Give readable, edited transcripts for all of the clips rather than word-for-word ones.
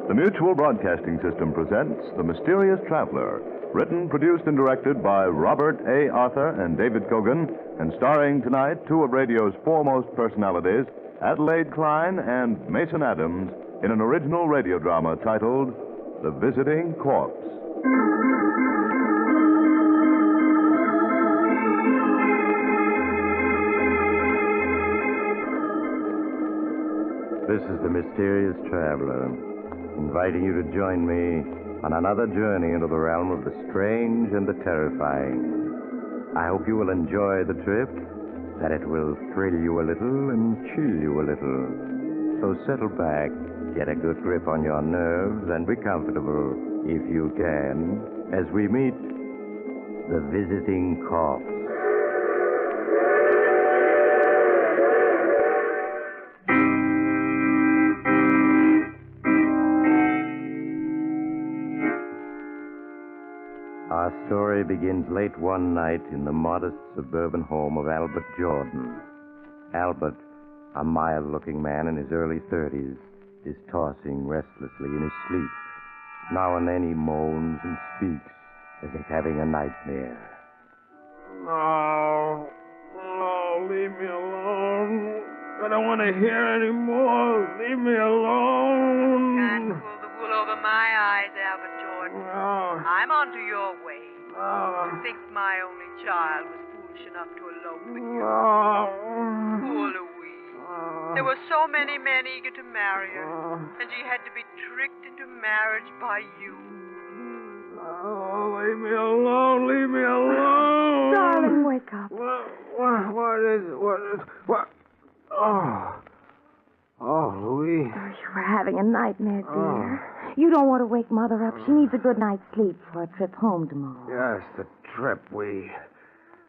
The Mutual Broadcasting System presents The Mysterious Traveler, written, produced, and directed by Robert A. Arthur and David Cogan, and starring tonight two of radio's foremost personalities, Adelaide Klein and Mason Adams, in an original radio drama titled The Visiting Corpse. This is The Mysterious Traveler, inviting you to join me on another journey into the realm of the strange and the terrifying. I hope you will enjoy the trip, that it will thrill you a little and chill you a little. So settle back, get a good grip on your nerves, and be comfortable, if you can, as we meet the visiting corpse. Our story begins late one night in the modest suburban home of Albert Jordan. Albert, a mild-looking man in his early 30s, is tossing restlessly in his sleep. Now and then he moans and speaks as if having a nightmare. No, leave me alone. I don't want to hear anymore. Leave me alone. Can't pull the wool over my eyes, Albert Jordan. No. I'm onto your way. No. To think my only child was foolish enough to elope with you. No. Poor Louise. There were so many men eager to marry her, and she had to be tricked into marriage by you. Oh, leave me alone. Leave me alone. Darling, wake up. What is it? What? Oh, Louise. Oh, you were having a nightmare, dear. You don't want to wake Mother up. She needs a good night's sleep for a trip home tomorrow. Yes, the trip. We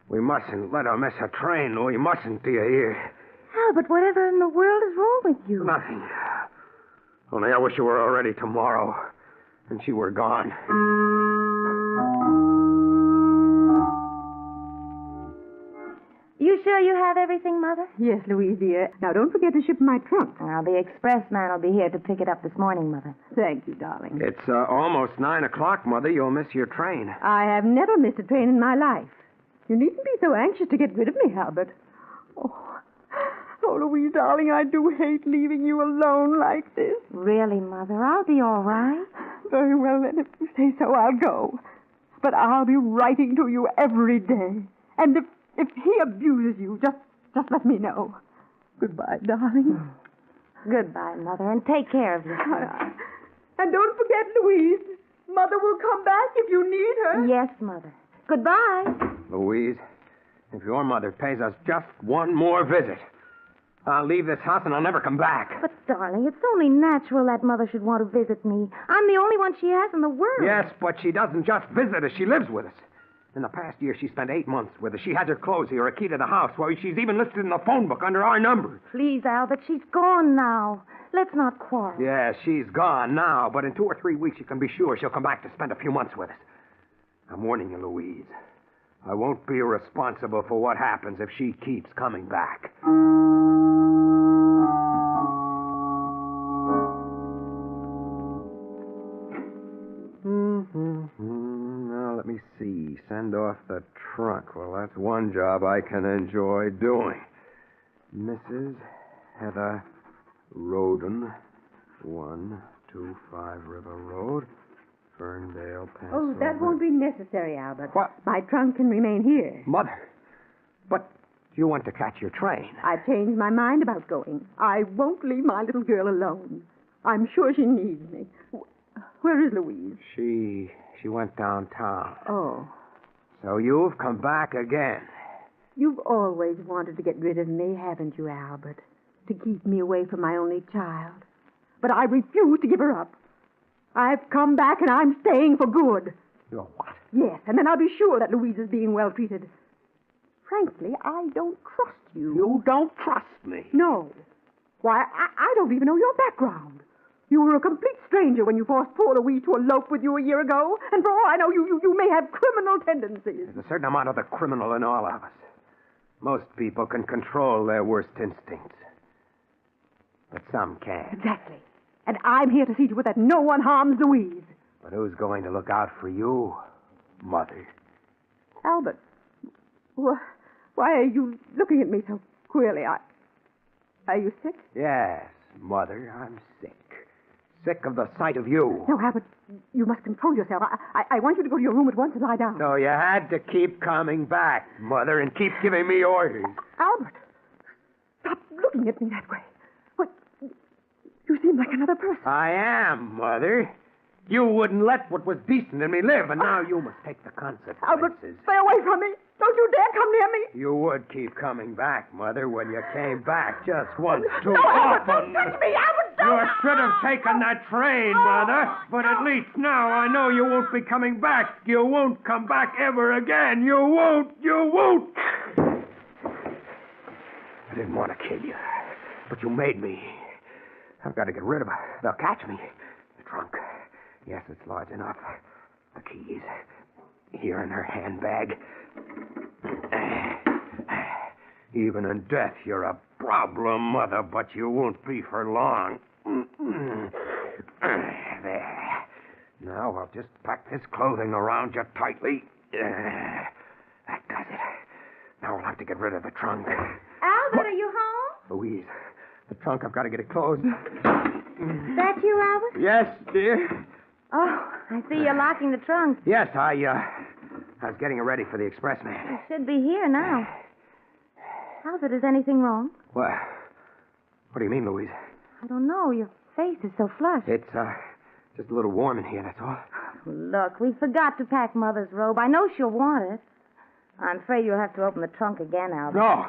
mustn't let her miss her train. We mustn't, do you hear? Albert, whatever in the world is wrong with you? Nothing. Only I wish you were already tomorrow, and she were gone. You sure you have everything, Mother? Yes, Louise, dear. Now, don't forget to ship my trunk. Now, the express man will be here to pick it up this morning, Mother. Thank you, darling. It's almost 9 o'clock, Mother. You'll miss your train. I have never missed a train in my life. You needn't be so anxious to get rid of me, Albert. Oh, Louise, darling, I do hate leaving you alone like this. Really, Mother? I'll be all right. Very well, then, if you say so, I'll go. But I'll be writing to you every day. And if he abuses you, just let me know. Goodbye, darling. Goodbye, Mother, and take care of yourself. And don't forget, Louise, Mother will come back if you need her. Yes, Mother. Goodbye. Louise, if your mother pays us just one more visit, I'll leave this house and I'll never come back. But, darling, it's only natural that Mother should want to visit me. I'm the only one she has in the world. Yes, but she doesn't just visit us. She lives with us. In the past year, she spent 8 months with us. She has her clothes here, a key to the house. Well, she's even listed in the phone book under our number. Please, Albert, she's gone now. Let's not quarrel. Yes, she's gone now, but in 2 or 3 weeks, you can be sure she'll come back to spend a few months with us. I'm warning you, Louise. I won't be responsible for what happens if she keeps coming back. Now, let me see. Send off the trunk. Well, that's one job I can enjoy doing. Mrs. Heather Roden, 125 River Road, Ferndale, Pennsylvania. Oh, that won't be necessary, Albert. What? My trunk can remain here. Mother, but you want to catch your train. I've changed my mind about going. I won't leave my little girl alone. I'm sure she needs me. Where is Louise? She went downtown. Oh. So you've come back again. You've always wanted to get rid of me, haven't you, Albert? To keep me away from my only child. But I refuse to give her up. I've come back and I'm staying for good. You're what? Yes, and then I'll be sure that Louise is being well treated. Frankly, I don't trust you. You don't trust me. No. Why, I don't even know your background. You were a complete stranger when you forced poor Louise to elope with you a year ago, and for all I know, you may have criminal tendencies. There's a certain amount of the criminal in all of us. Most people can control their worst instincts. But some can't. Exactly. And I'm here to see to it that no one harms Louise. But who's going to look out for you, Mother? Albert, why are you looking at me so queerly? Are you sick? Yes, Mother, I'm sick. Sick of the sight of you. No, Albert, you must control yourself. I want you to go to your room at once and lie down. So you had to keep coming back, Mother, and keep giving me orders. Albert, stop looking at me that way. What? You seem like another person. I am, Mother. You wouldn't let what was decent in me live, and now you must take the consequences. Albert, stay away from me. Don't you dare come near me. You would keep coming back, Mother, when you came back just once too No, Albert, often. don't touch me, Albert, don't. You should have taken that train, Mother. But at least now I know you won't be coming back. You won't come back ever again. You won't. You won't. I didn't want to kill you, but you made me. I've got to get rid of her. They'll catch me. The trunk. Yes, it's large enough. The keys. Here in her handbag. Even in death, you're a problem, Mother, but you won't be for long. There. Now I'll just pack this clothing around you tightly. That does it. Now I'll have to get rid of the trunk. Albert, are you home? Louise, the trunk, I've got to get it closed. That you, Albert? Yes, dear. Oh, I see you're locking the trunk. Yes, I was getting it ready for the expressman. It should be here now. Albert, is anything wrong? What do you mean, Louise? I don't know. Your face is so flushed. It's, just a little warm in here, that's all. Look, we forgot to pack Mother's robe. I know she'll want it. I'm afraid you'll have to open the trunk again, Albert. No.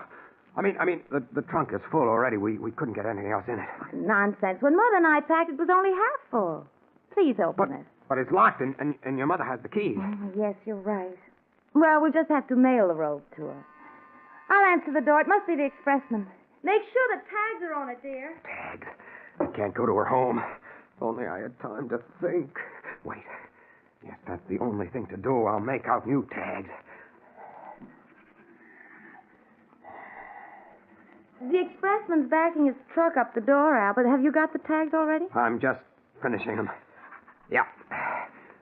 I mean, the trunk is full already. We couldn't get anything else in it. Nonsense. When Mother and I packed, it was only half full. Please open it. But it's locked, and your mother has the keys. Yes, you're right. Well, we'll just have to mail the robe to her. I'll answer the door. It must be the expressman. Make sure the tags are on it, dear. Tags? I can't go to her home. If only I had time to think. Wait. Yes, that's the only thing to do. I'll make out new tags. The expressman's backing his truck up the door, Albert. Have you got the tags already? I'm just finishing them. Yeah.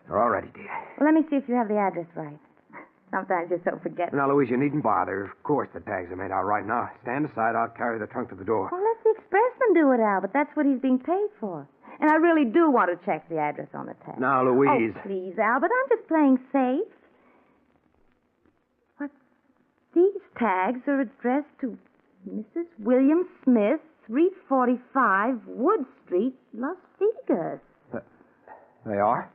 They're all ready, dear. Well, let me see if you have the address right. Sometimes you're so forgetful. Now, Louise, you needn't bother. Of course the tags are made out right now. Stand aside. I'll carry the trunk to the door. Well, let the expressman do it, Albert. That's what he's being paid for. And I really do want to check the address on the tag. Now, Louise. Oh, please, Albert. I'm just playing safe. What? These tags are addressed to Mrs. William Smith, 345 Wood Street, Las Vegas. They are?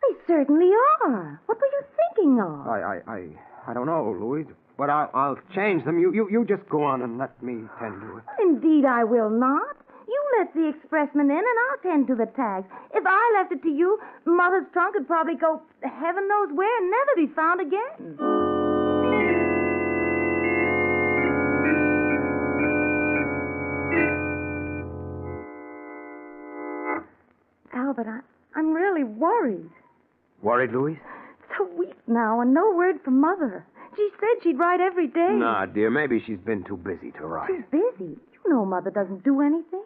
They certainly are. What were you thinking of? I don't know, Louise. But I'll change them. You just go on and let me tend to it. Indeed, I will not. You let the expressman in, and I'll tend to the tags. If I left it to you, Mother's trunk would probably go heaven knows where and never be found again. Albert, I'm really worried. Worried, Louise? It's a week now, and no word from Mother. She said she'd write every day. Nah, dear, maybe she's been too busy to write. Too busy? You know Mother doesn't do anything.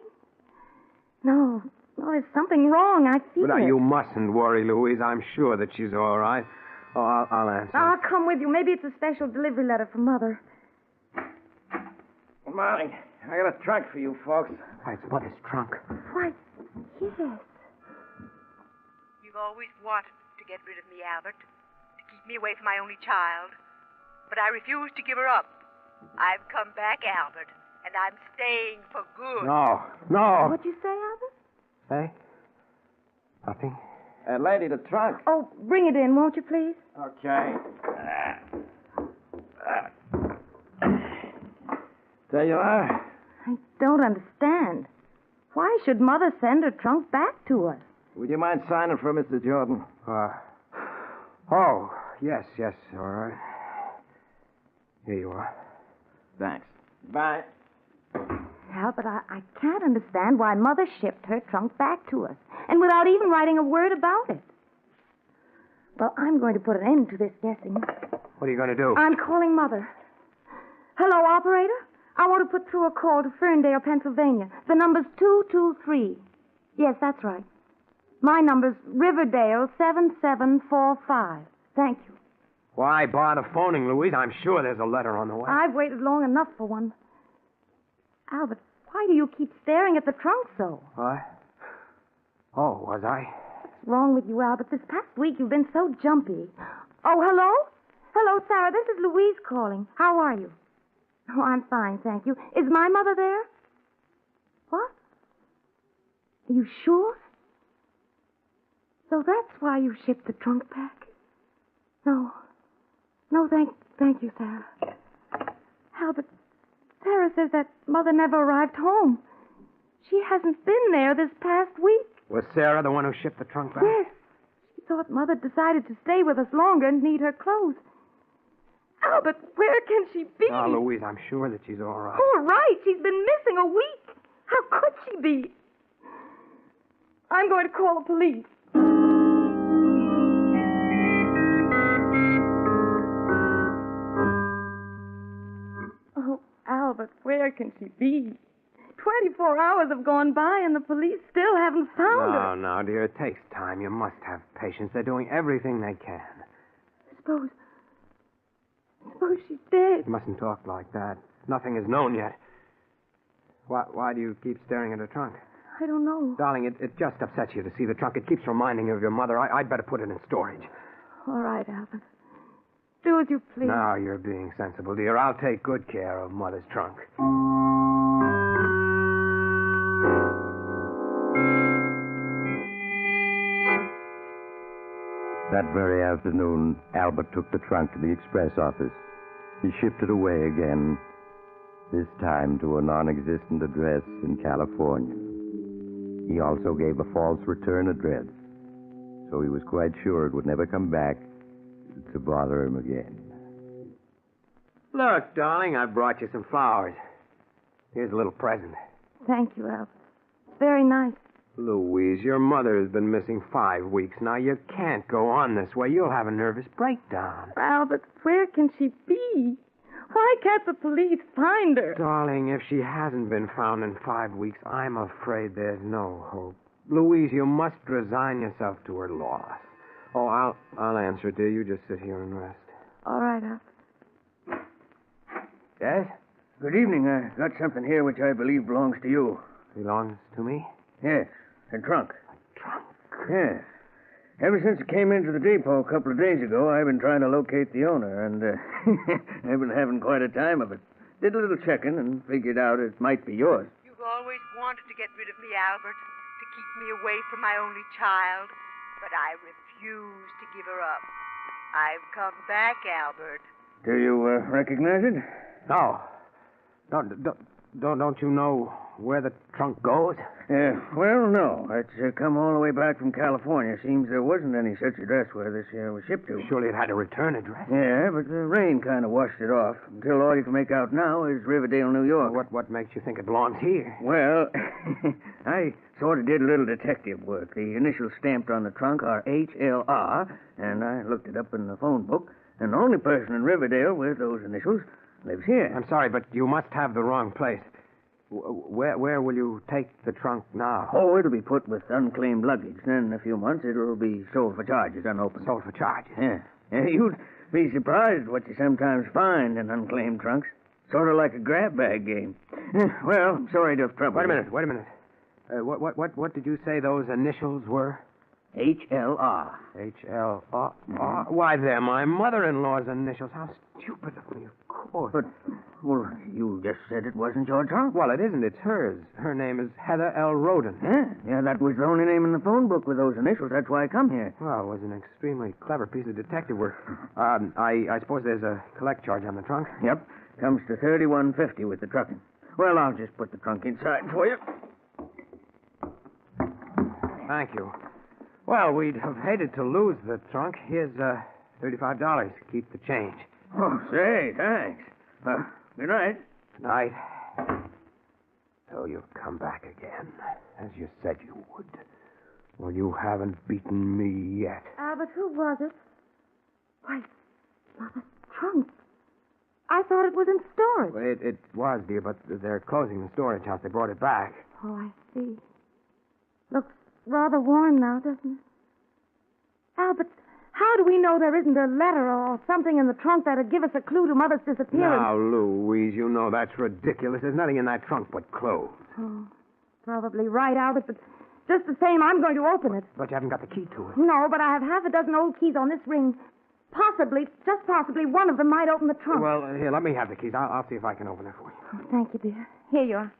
No, there's something wrong. I feel But it. you mustn't worry, Louise. I'm sure that she's all right. Oh, I'll answer. I'll come with you. Maybe it's a special delivery letter from Mother. Good morning. I got a trunk for you folks. Why, it's Mother's trunk. Why, yes. You've always wanted to get rid of me, Albert, to keep me away from my only child. But I refuse to give her up. I've come back, Albert, and I'm staying for good. No. What'd you say, Albert? Hey? Nothing? Lady, the trunk. Oh, bring it in, won't you, please? Okay. There you are. I don't understand. Why should Mother send her trunk back to us? Would you mind signing for Mr. Jordan? Oh, yes, all right. Here you are. Thanks. Bye. Albert, I can't understand why Mother shipped her trunk back to us, and without even writing a word about it. Well, I'm going to put an end to this guessing. What are you going to do? I'm calling Mother. Hello, operator? I want to put through a call to Ferndale, Pennsylvania. The number's 223. Yes, that's right. My number's Riverdale 7745. Thank you. Why bother phoning, Louise? I'm sure there's a letter on the way. I've waited long enough for one. Albert, why do you keep staring at the trunk so? What? Oh, was I? What's wrong with you, Albert? This past week you've been so jumpy. Oh, hello? Hello, Sarah. This is Louise calling. How are you? Oh, I'm fine, thank you. Is my mother there? What? Are you sure? So that's why you shipped the trunk back? No, thank you, Sarah. Albert, Sarah says that Mother never arrived home. She hasn't been there this past week. Was Sarah the one who shipped the trunk back? Yes. She thought Mother decided to stay with us longer and need her clothes. Albert, where can she be? Oh, Louise, I'm sure that she's all right. All right. She's been missing a week. How could she be? I'm going to call the police. Oh, Albert, where can she be? 24 hours have gone by and the police still haven't found her. No, dear, it takes time. You must have patience. They're doing everything they can. Suppose she's dead. You mustn't talk like that. Nothing is known yet. Why do you keep staring at her trunk? I don't know. Darling, it just upsets you to see the trunk. It keeps reminding you of your mother. I'd better put it in storage. All right, Albert. Do as you please. No, you're being sensible, dear. I'll take good care of Mother's trunk. That very afternoon, Albert took the trunk to the express office. He shipped it away again, this time to a non-existent address in California. He also gave a false return address, so he was quite sure it would never come back to bother him again. Look, darling, I brought you some flowers. Here's a little present. Thank you, Albert. It's very nice. Louise, your mother has been missing 5 weeks now. You can't go on this way. You'll have a nervous breakdown. Albert, where can she be? Why can't the police find her? Darling, if she hasn't been found in 5 weeks, I'm afraid there's no hope. Louise, you must resign yourself to her loss. Oh, I'll answer it, dear. You just sit here and rest. All right, Albert. Yes? Good evening. I got something here which I believe belongs to you. Belongs to me? Yes, a trunk. A trunk? Yes. Ever since it came into the depot a couple of days ago, I've been trying to locate the owner, and I've been having quite a time of it. Did a little checking and figured out it might be yours. You've always wanted to get rid of me, Albert, to keep me away from my only child, but I refuse to give her up. I've come back, Albert. Do you recognize it? No. Don't you know where the trunk goes? Well, no. It's come all the way back from California. Seems there wasn't any such address where this was shipped to. Surely it had a return address. Yeah, but the rain kind of washed it off. Until all you can make out now is Riverdale, New York. What makes you think it belongs here? Well, I sort of did a little detective work. The initials stamped on the trunk are HLR, and I looked it up in the phone book, and the only person in Riverdale with those initials lives here. I'm sorry, but you must have the wrong place. Where will you take the trunk now? Oh, it'll be put with unclaimed luggage. Then in a few months, it'll be sold for charges, unopened. Sold for charges? Yeah. You'd be surprised what you sometimes find in unclaimed trunks. Sort of like a grab bag game. Well, I'm sorry to have troubled you. Wait a minute. What did you say those initials were? HLR. HLR? Why, they're my mother-in-law's initials. How stupid of me, of course. But, well, you just said it wasn't your trunk. Well, it isn't. It's hers. Her name is Heather L. Roden. Yeah, that was the only name in the phone book with those initials. That's why I come here. Well, it was an extremely clever piece of detective work. I suppose there's a collect charge on the trunk? Yep. Comes to $31.50 with the trucking. Well, I'll just put the trunk inside for you. Thank you. Well, we'd have hated to lose the trunk. Here's $35. Keep the change. Oh, say, thanks. Good night. Good night. So you've come back again, as you said you would. Well, you haven't beaten me yet. Albert, who was it? Why, Mother's trunk. I thought it was in storage. Well, it was, dear, but they're closing the storage house. They brought it back. Oh, I see. Looks rather worn now, doesn't it? Albert, how do we know there isn't a letter or something in the trunk that'd give us a clue to Mother's disappearance? Now, Louise, you know that's ridiculous. There's nothing in that trunk but clothes. Oh, probably right, Albert, but just the same, I'm going to open it. But you haven't got the key to it. No, but I have half a dozen old keys on this ring. Possibly, just possibly, one of them might open the trunk. Well, here, let me have the keys. I'll see if I can open it for you. Oh, thank you, dear. Here you are.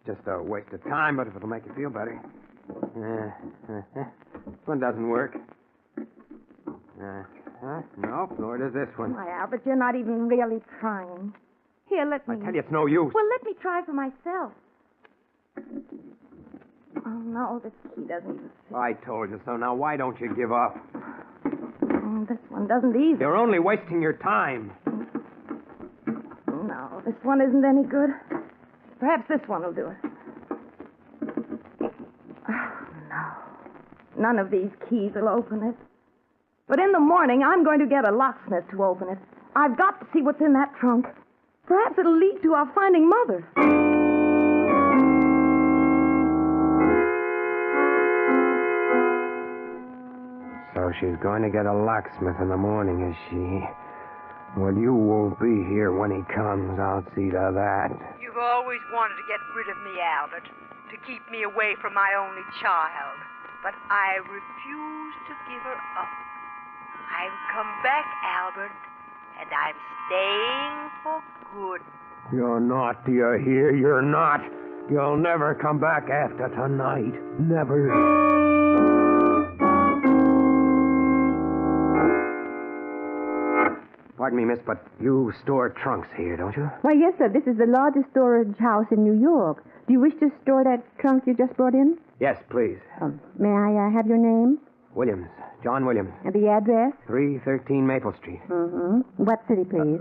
Just a waste of time, but if it'll make you feel better. This one doesn't work. Nope, nor does this one. Why, Albert, you're not even really trying. Here, let me... I tell you, it's no use. Well, let me try for myself. Oh, no, this key doesn't even fit. I told you so. Now, why don't you give up? This one doesn't either. You're only wasting your time. No, this one isn't any good. Perhaps this one will do it. Oh, no. None of these keys will open it. But in the morning, I'm going to get a locksmith to open it. I've got to see what's in that trunk. Perhaps it'll lead to our finding Mother. So she's going to get a locksmith in the morning, is she? Well, you won't be here when he comes. I'll see to that. You've always wanted to get rid of me, Albert, to keep me away from my only child. But I refuse to give her up. I've come back, Albert, and I'm staying for good. You're not, do you hear? You're not. You'll never come back after tonight. Never. Pardon me, miss, but you store trunks here, don't you? Why, yes, sir. This is the largest storage house in New York. Do you wish to store that trunk you just brought in? Yes, please. May I have your name? Williams. John Williams. And the address? 313 Maple Street. Mm-hmm. What city, please?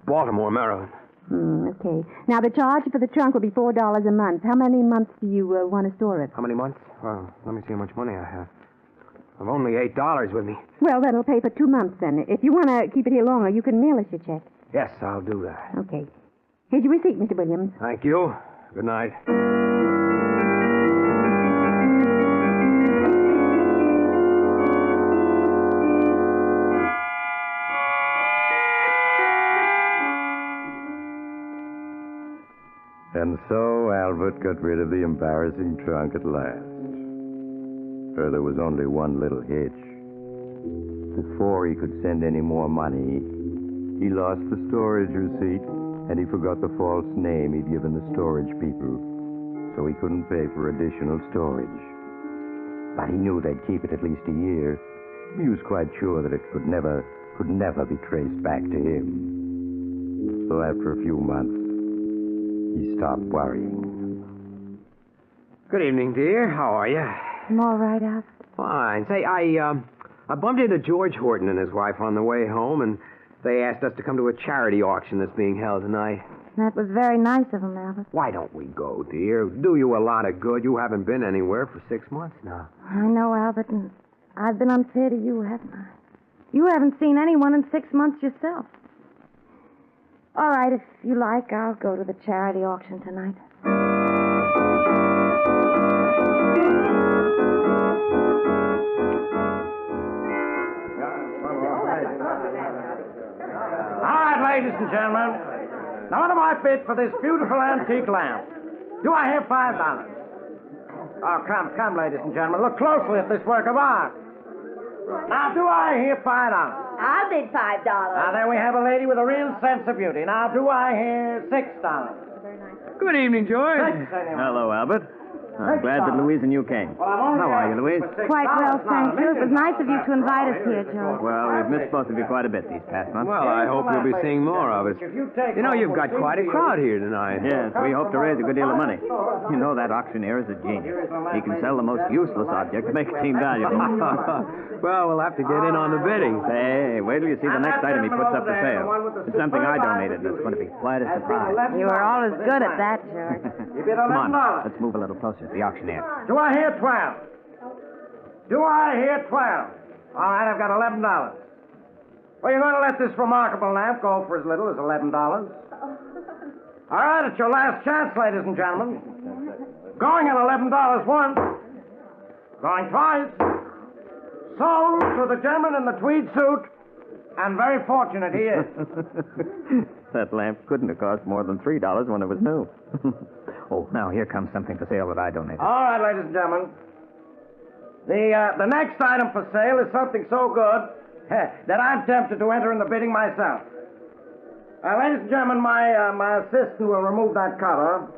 Baltimore, Maryland. Okay. Now, the charge for the trunk will be $4 a month. How many months do you want to store it? How many months? Well, let me see how much money I have. I've only $8 with me. Well, that'll pay for 2 months, then. If you want to keep it here longer, you can mail us your check. Yes, I'll do that. Okay. Here's your receipt, Mr. Williams. Thank you. Good night. And so Albert got rid of the embarrassing trunk at last. For there was only one little hitch. Before he could send any more money, he lost the storage receipt, and he forgot the false name he'd given the storage people, so he couldn't pay for additional storage. But he knew they'd keep it at least a year. He was quite sure that it could never be traced back to him. So after a few months, he stopped worrying. Good evening, dear. How are you? I'm all right, Albert. Fine. Say, I bumped into George Horton and his wife on the way home, and they asked us to come to a charity auction that's being held tonight. That was very nice of them, Albert. Why don't we go, dear? Do you a lot of good. You haven't been anywhere for 6 months now. I know, Albert, and I've been unfair to you, haven't I? You haven't seen anyone in 6 months yourself. All right, if you like, I'll go to the charity auction tonight. All right, ladies and gentlemen. Now, what am I bid for this beautiful antique lamp? Do I have $5? Oh, come, ladies and gentlemen. Look closely at this work of art. Now, do I hear $5? I'll bid $5. Now, there we have a lady with a real sense of beauty. Now, do I hear $6? Good evening, George. $6, anyway. Hello, Albert. I'm glad that Louise and you came. How are you, Louise? Quite well, thank you. It was nice of you to invite us here, George. Well, we've missed both of you quite a bit these past months. Well, I hope you'll be seeing more of us. You know, you've got quite a crowd here tonight. Yes, we hope to raise a good deal of money. You know, that auctioneer is a genius. He can sell the most useless object to make it seem valuable. Well, we'll have to get in on the bidding. Hey, wait till you see the next item he puts up for sale. It's something I donated, and it's going to be quite a surprise. You were always good at that, George. Come on, let's move a little closer to the auctioneer. Do I hear 12? Do I hear 12? All right, I've got $11. Well, you're going to let this remarkable lamp go for as little as $11? All right, it's your last chance, ladies and gentlemen. Going at $11 once. Going twice. Sold to the gentleman in the tweed suit. And very fortunate he is. That lamp couldn't have cost more than $3 when it was new. Oh, now here comes something for sale that I donated. All right, ladies and gentlemen. The next item for sale is something so good that I'm tempted to enter in the bidding myself. Ladies and gentlemen, my assistant will remove that cover.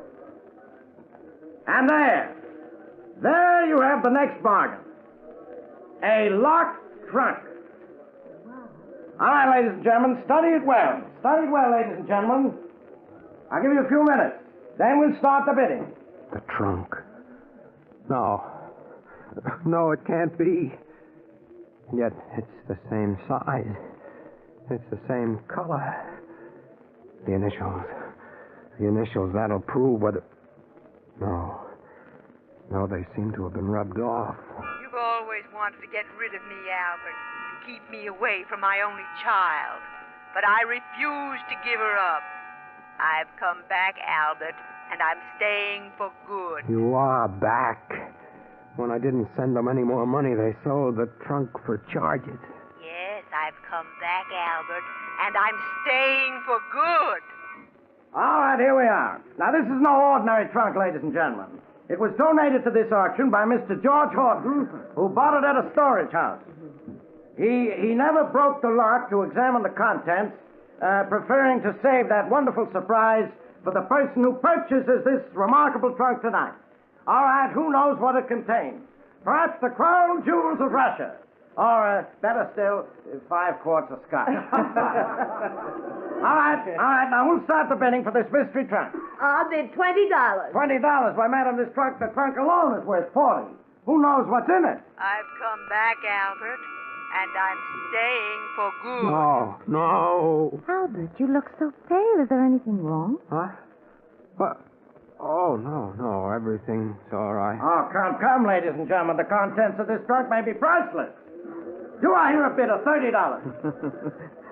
And there you have the next bargain. A locked trunk. All right, ladies and gentlemen, study it well. Study it well, ladies and gentlemen. I'll give you a few minutes. Then we'll start the bidding. The trunk. No. No, it can't be. Yet it's the same size. It's the same color. The initials. The initials, that'll prove whether... No. No, they seem to have been rubbed off. You've always wanted to get rid of me, Albert, to keep me away from my only child. But I refuse to give her up. I've come back, Albert, and I'm staying for good. You are back. When I didn't send them any more money, they sold the trunk for charges. Yes, I've come back, Albert, and I'm staying for good. All right, here we are. Now, this is no ordinary trunk, ladies and gentlemen. It was donated to this auction by Mr. George Horton, who bought it at a storage house. He never broke the lock to examine the contents, preferring to save that wonderful surprise for the person who purchases this remarkable trunk tonight. All right, who knows what it contains? Perhaps the crown jewels of Russia. Or, better still, 5 quarts of scotch. All right, now we'll start the bidding for this mystery trunk. I'll bid $20. $20? Why, madam, the trunk alone is worth $40. Who knows what's in it? I've come back, Albert, and I'm staying for good. No. Albert, you look so pale. Is there anything wrong? Huh? What? Oh, no. Everything's all right. Oh, come, ladies and gentlemen. The contents of this trunk may be priceless. Do I hear a bid of $30?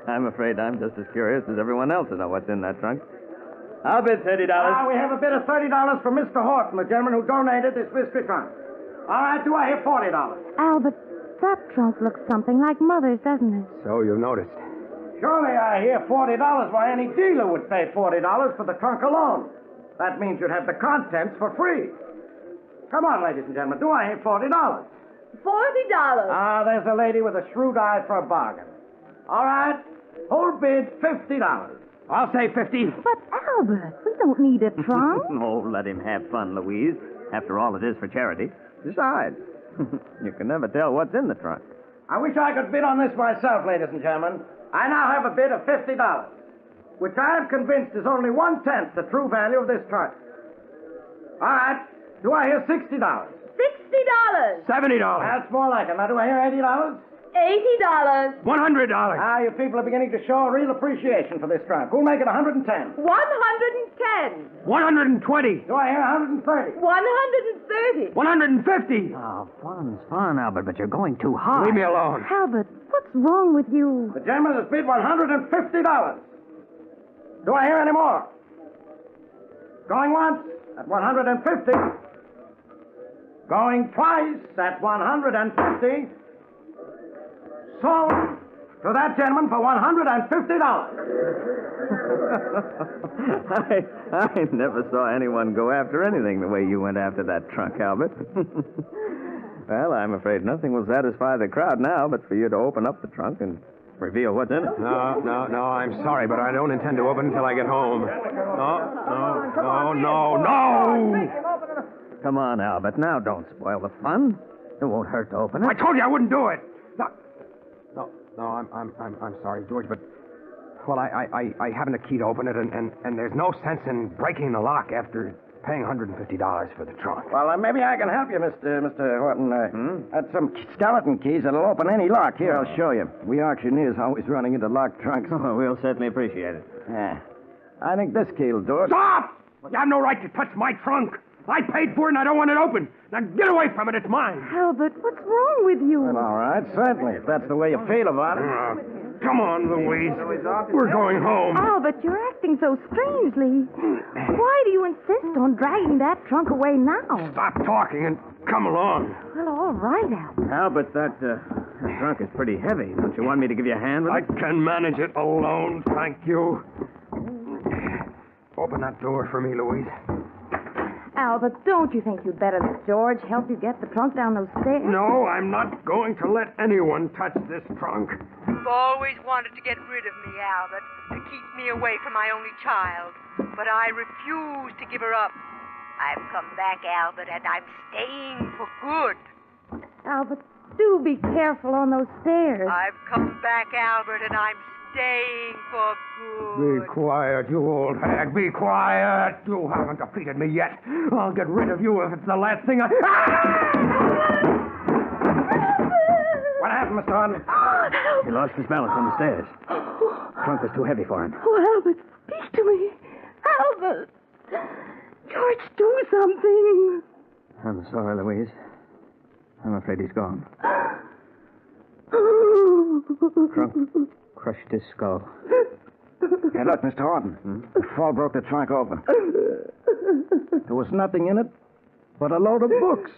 I'm afraid I'm just as curious as everyone else to know what's in that trunk. I'll bid $30. We have a bid of $30 for Mr. Horton, the gentleman who donated this mystery trunk. All right, do I hear $40? Albert, that trunk looks something like Mother's, doesn't it? So you've noticed. Surely I hear $40. Why, any dealer would pay $40 for the trunk alone. That means you'd have the contents for free. Come on, ladies and gentlemen, do I hear $40? $40. There's a lady with a shrewd eye for a bargain. All right, who'll bid $50? I'll say 50. But, Albert, we don't need a trunk. Oh, let him have fun, Louise. After all, it is for charity. Besides, you can never tell what's in the trunk. I wish I could bid on this myself, ladies and gentlemen. I now have a bid of $50, which I am convinced is only 1/10 the true value of this trunk. All right, do I hear $60? $60. $70. That's more like it. Now, do I hear $80? $80. $100. You people are beginning to show a real appreciation for this trunk. Who'll make it 110? $110. $120. Do I hear 130? $130. $150. Oh, fun's fun, Albert, but you're going too high. Leave me alone. Albert, what's wrong with you? The gentleman has bid $150. Do I hear any more? Going once at 150. Going twice at 150. Sold to that gentleman for $150. I never saw anyone go after anything the way you went after that trunk, Albert. Well, I'm afraid nothing will satisfy the crowd now but for you to open up the trunk and reveal what's in it. No, I'm sorry, but I don't intend to open until I get home. No. Come on, Albert. Now don't spoil the fun. It won't hurt to open it. I told you I wouldn't do it. No, I'm sorry, George, but well, I haven't a key to open it, and there's no sense in breaking the lock after paying $150 for the trunk. Well, maybe I can help you, Mr. Horton. That's some skeleton keys that'll open any lock. Here, I'll show you. We auctioneers always running into locked trunks. Oh, we'll certainly appreciate it. Yeah. I think this key will do it. Stop! You have no right to touch my trunk. I paid for it, and I don't want it open. Now get away from it. It's mine. Albert, what's wrong with you? Well, all right, certainly, if that's the way you feel about it. Come on, Louise. We're going home. Albert, you're acting so strangely. Why do you insist on dragging that trunk away now? Stop talking and come along. Well, all right, Albert. Albert, that trunk is pretty heavy. Don't you want me to give you a hand with I it? can manage it alone, thank you. Open that door for me, Louise. Albert, don't you think you'd better let George help you get the trunk down those stairs? No, I'm not going to let anyone touch this trunk. You've always wanted to get rid of me, Albert, to keep me away from my only child. But I refuse to give her up. I've come back, Albert, and I'm staying for good. Albert, do be careful on those stairs. I've come back, Albert, and I'm staying for good. Be quiet, you old hag. Be quiet. You haven't defeated me yet. I'll get rid of you if it's the last thing I... What happened, Mr. Horton? He lost his balance on the stairs. The trunk was too heavy for him. Oh, Albert, speak to me. Albert. George, do something. I'm sorry, Louise. I'm afraid he's gone. Trunk crushed his skull. Hey, look, Mr. Horton. The fall broke the trunk open. There was nothing in it but a load of books.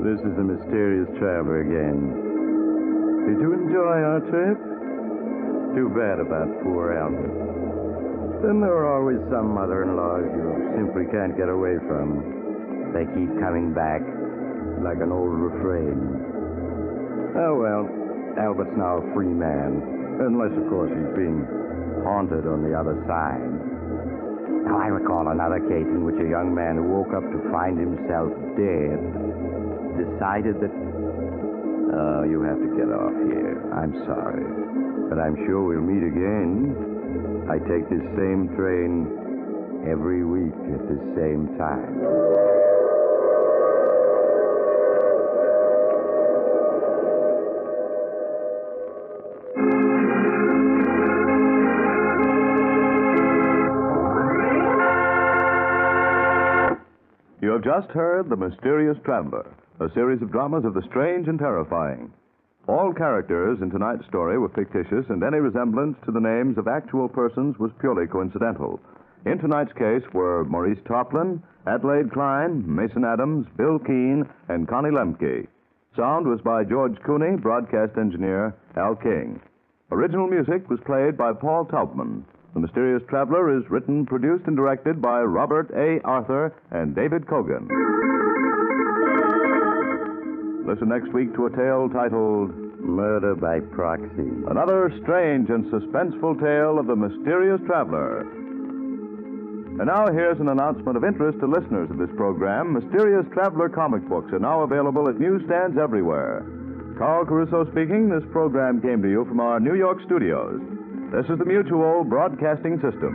This is the Mysterious Traveler again. Did you enjoy our trip? Too bad about poor Albert. Then there are always some mother-in-laws you simply can't get away from. They keep coming back like an old refrain. Oh, well, Albert's now a free man. Unless, of course, he's being haunted on the other side. Now, I recall another case in which a young man who woke up to find himself dead decided that... Oh, you have to get off here. I'm sorry. But I'm sure we'll meet again. I take this same train every week at the same time. You have just heard The Mysterious Traveler, a series of dramas of the strange and terrifying. All characters in tonight's story were fictitious, and any resemblance to the names of actual persons was purely coincidental. In tonight's case were Maurice Tarplin, Adelaide Klein, Mason Adams, Bill Keene, and Connie Lemke. Sound was by George Cooney, broadcast engineer Al King. Original music was played by Paul Taubman. The Mysterious Traveler is written, produced, and directed by Robert A. Arthur and David Kogan. Listen next week to a tale titled Murder by Proxy. Another Strange and Suspenseful Tale of the Mysterious Traveler. And now here's an announcement of interest to listeners of this program. Mysterious Traveler comic books are now available at newsstands everywhere. Carl Caruso speaking. This program came to you from our New York studios. This is the Mutual Broadcasting System.